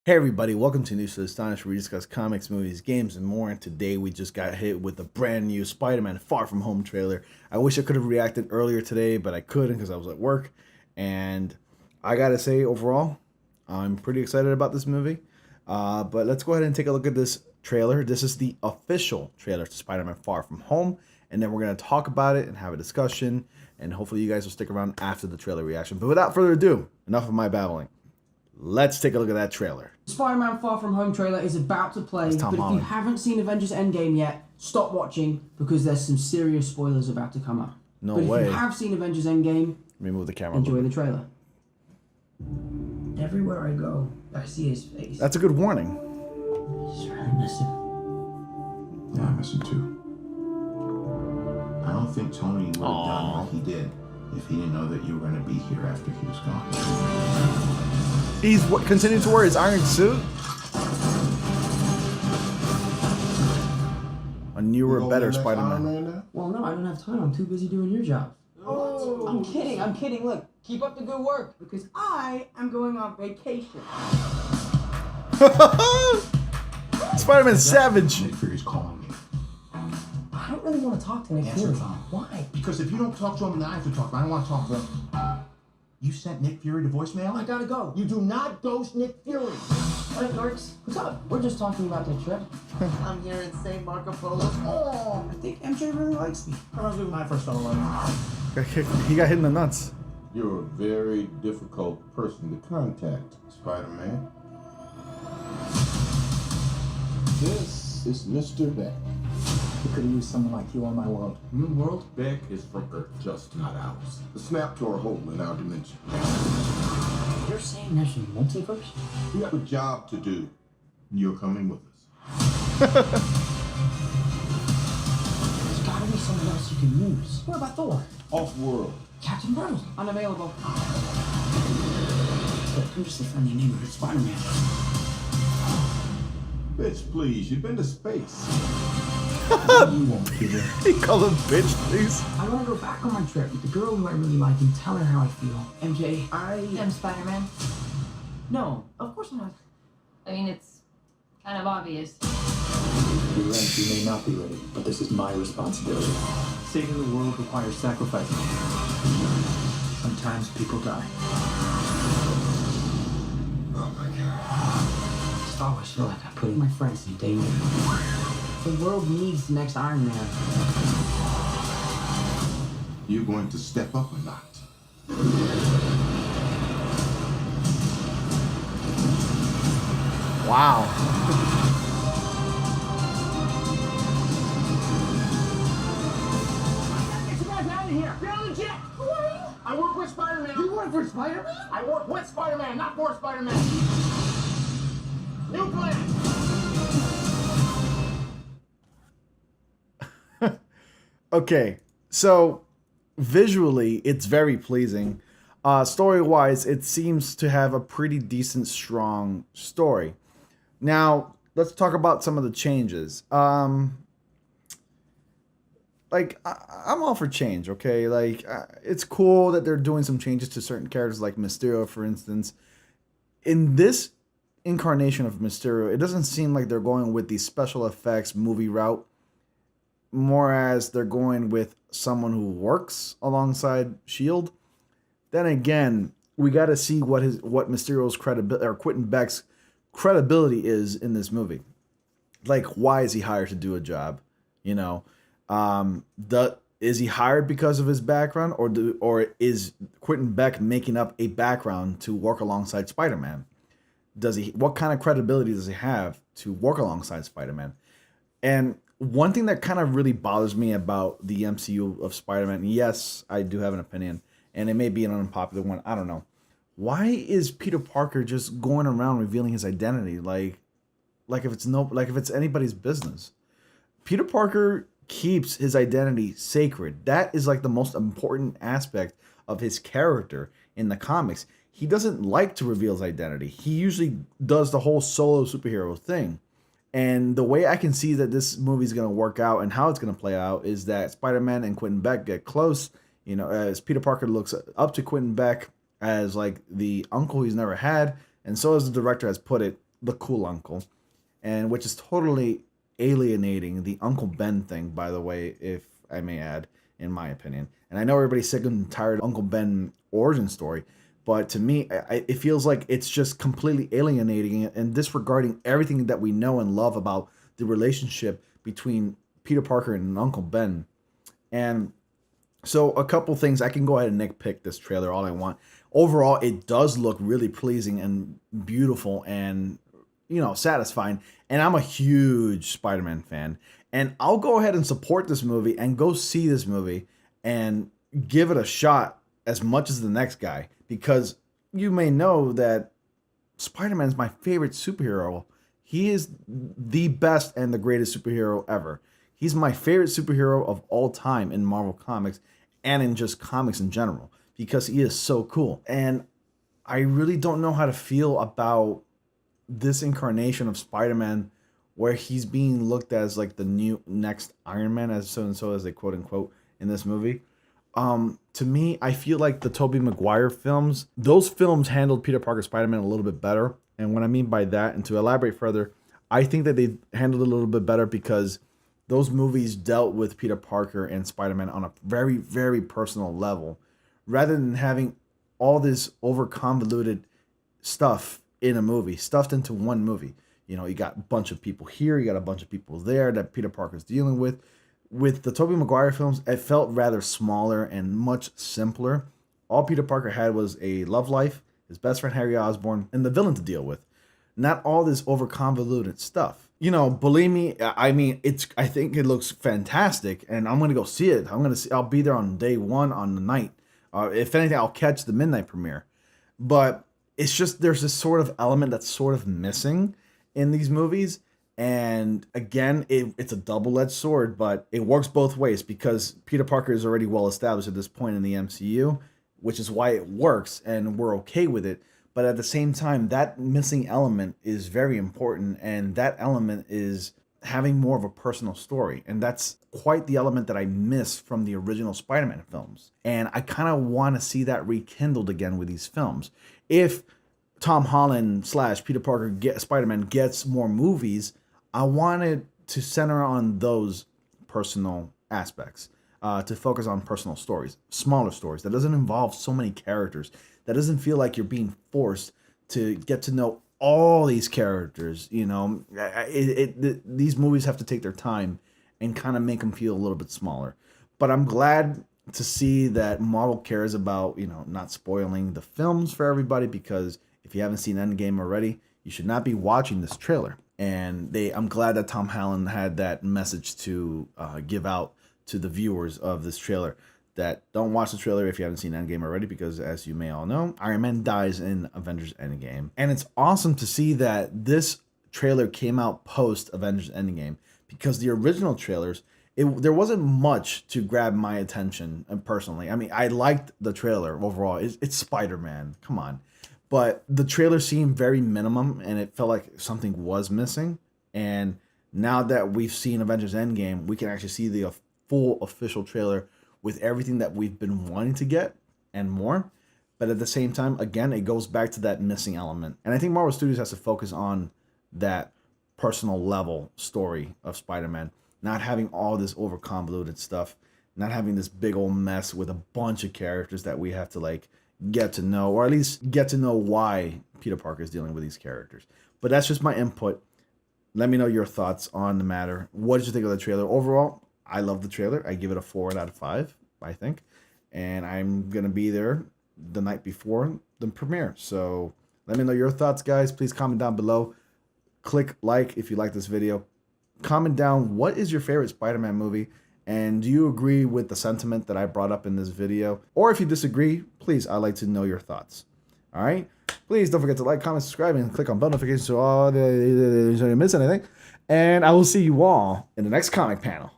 Hey everybody, welcome to News to Astonish, where we discuss comics, movies, games, and more. And today we just got hit with the brand new Spider-Man Far From Home trailer. I wish I could have reacted earlier today, but I couldn't because I was at work. And I gotta say, overall, I'm pretty excited about this movie. But let's go ahead and take a look at this trailer. This is the official trailer to Spider-Man Far From Home. And then we're gonna talk about it and have a discussion. And hopefully you guys will stick around after the trailer reaction. But without further ado, enough of my babbling. Let's take a look at that trailer. Spider-Man Far From Home trailer is about to play, but if you haven't seen Avengers Endgame yet, stop watching because there's some serious spoilers about to come up. No but way. If you have seen Avengers Endgame, Remove the camera. enjoy the trailer. Everywhere I go, I see his face. That's a good warning. I just really miss him. Yeah, I miss him too. I don't think Tony would have done what he did if he didn't know that you were going to be here after he was gone. He's continuing to wear his iron suit. A newer, better Spider-Man. Well, no, I don't have time. I'm too busy doing your job. Oh. I'm kidding. Look, keep up the good work because I am going on vacation. Spider-Man's savage. Nick Fury's calling me. I don't really want to talk to Nick Answer Fury. the phone. Why? Because if you don't talk to him, then I have to talk. I don't want to talk to him. You sent Nick Fury to voicemail? I gotta go. You do not ghost Nick Fury. All right, dorks. What's up? We're just talking about the trip. I'm here in St. Marco Polo. Oh, I think MJ really likes me. Reminds me when I first started learning. He got hit in the nuts. You're a very difficult person to contact, Spider-Man. This is Mr. Beck. We could have used someone like you on my world. New world? Beck is from Earth, just not ours. The snap tore a hole in our dimension. You're saying there's a multiverse? We have a job to do. You're coming with us. There's gotta be someone else you can use. What about Thor? Off-world. Captain Marvel. Unavailable. Look, I'm just a friendly neighborhood Spider-Man. Bitch, please. You've been to space. You won't, Peter. He called him bitch, please. I want to go back on my trip with the girl who I really like and tell her how I feel. MJ, I am Spider-Man. No, of course not. I mean, it's kind of obvious. You're right, you may not be ready, but this is my responsibility. Saving the world requires sacrifice. Sometimes people die. Oh my god. I just always feel like I'm putting my friends in danger. The world needs the next Iron Man. You going to step up or not? Wow. Get you guys out of here! You're legit! Who are you? I work with Spider-Man. You work for Spider-Man? I work with Spider-Man, not for Spider-Man. New plan! Okay, so visually, it's very pleasing. Story-wise, it seems to have a pretty decent, strong story. Now, let's talk about some of the changes. I'm all for change, okay? It's cool that they're doing some changes to certain characters, like Mysterio, for instance. In this incarnation of Mysterio, it doesn't seem like they're going with the special effects movie route, more as they're going with someone who works alongside Shield. Then again, we got to see what Mysterio's credibility, or Quentin Beck's credibility, is in this movie. Like, why is he hired to do a job? You know, is he hired because of his background, or is Quentin Beck making up a background to work alongside Spider-Man? What kind of credibility does he have to work alongside Spider-Man? And one thing that kind of really bothers me about the MCU of Spider-Man, yes, I do have an opinion, and it may be an unpopular one, I don't know. Why is Peter Parker just going around revealing his identity like if it's anybody's business? Peter Parker keeps his identity sacred. That is like the most important aspect of his character in the comics. He doesn't like to reveal his identity. He usually does the whole solo superhero thing. And the way I can see that this movie is going to work out and how it's going to play out is that Spider-Man and Quentin Beck get close, you know, as Peter Parker looks up to Quentin Beck as like the uncle he's never had. And so as the director has put it, the cool uncle, and which is totally alienating the Uncle Ben thing, by the way, if I may add, in my opinion. And I know everybody's sick and tired of Uncle Ben origin story, but to me, it feels like it's just completely alienating and disregarding everything that we know and love about the relationship between Peter Parker and Uncle Ben. And so a couple things, I can go ahead and nitpick this trailer all I want. Overall, it does look really pleasing and beautiful and, you know, satisfying. And I'm a huge Spider-Man fan. And I'll go ahead and support this movie and go see this movie and give it a shot as much as the next guy. Because you may know that Spider-Man is my favorite superhero. He is the best and the greatest superhero ever. He's my favorite superhero of all time in Marvel Comics and in just comics in general because he is so cool. And I really don't know how to feel about this incarnation of Spider-Man where he's being looked as like the new next Iron Man, as so and so as they quote unquote in this movie. To me, I feel like the Tobey Maguire films, those films handled Peter Parker Spider-Man a little bit better. And what I mean by that, and to elaborate further, I think that they handled it a little bit better because those movies dealt with Peter Parker and Spider-Man on a very, very personal level, rather than having all this over-convoluted stuff in a movie, stuffed into one movie. You know, you got a bunch of people here, you got a bunch of people there that Peter Parker's dealing with. With the Tobey Maguire films, it felt rather smaller and much simpler. All Peter Parker had was a love life, his best friend Harry Osborn, and the villain to deal with. Not all this over-convoluted stuff. You know, believe me, I mean, I think it looks fantastic, and I'm gonna go see it. I'll be there on day one on the night. If anything, I'll catch the midnight premiere. But it's just there's this sort of element that's sort of missing in these movies. And again, it's a double-edged sword, but it works both ways because Peter Parker is already well established at this point in the MCU, which is why it works and we're okay with it. But at the same time, that missing element is very important, and that element is having more of a personal story. And that's quite the element that I miss from the original Spider-Man films. And I kind of want to see that rekindled again with these films. If Tom Holland / Peter Parker Spider-Man gets more movies, I wanted to center on those personal aspects, to focus on personal stories, smaller stories that doesn't involve so many characters, that doesn't feel like you're being forced to get to know all these characters. You know, these movies have to take their time and kind of make them feel a little bit smaller. But I'm glad to see that Marvel cares about, you know, not spoiling the films for everybody, because if you haven't seen Endgame already, you should not be watching this trailer. And I'm glad that Tom Holland had that message to give out to the viewers of this trailer, that don't watch the trailer if you haven't seen Endgame already, because as you may all know, Iron Man dies in Avengers Endgame. And it's awesome to see that this trailer came out post Avengers Endgame, because the original trailers, there wasn't much to grab my attention personally. I mean, I liked the trailer overall. It's Spider-Man, come on. But the trailer seemed very minimum, and it felt like something was missing. And now that we've seen Avengers Endgame, we can actually see the full official trailer with everything that we've been wanting to get and more. But at the same time, again, it goes back to that missing element. And I think Marvel Studios has to focus on that personal level story of Spider-Man, not having all this over convoluted stuff, not having this big old mess with a bunch of characters that we have to like get to know, or at least get to know why Peter Parker is dealing with these characters. But that's just my input. Let me know your thoughts on the matter. What did you think of the trailer? Overall, I love the trailer. I give it a 4 out of 5, I think. And I'm going to be there the night before the premiere. So let me know your thoughts, guys. Please comment down below. Click like if you like this video. Comment down, what is your favorite Spider-Man movie? And do you agree with the sentiment that I brought up in this video? Or if you disagree, please, I'd like to know your thoughts. All right? Please don't forget to like, comment, subscribe, and click on bell notifications so you don't miss anything. And I will see you all in the next comic panel.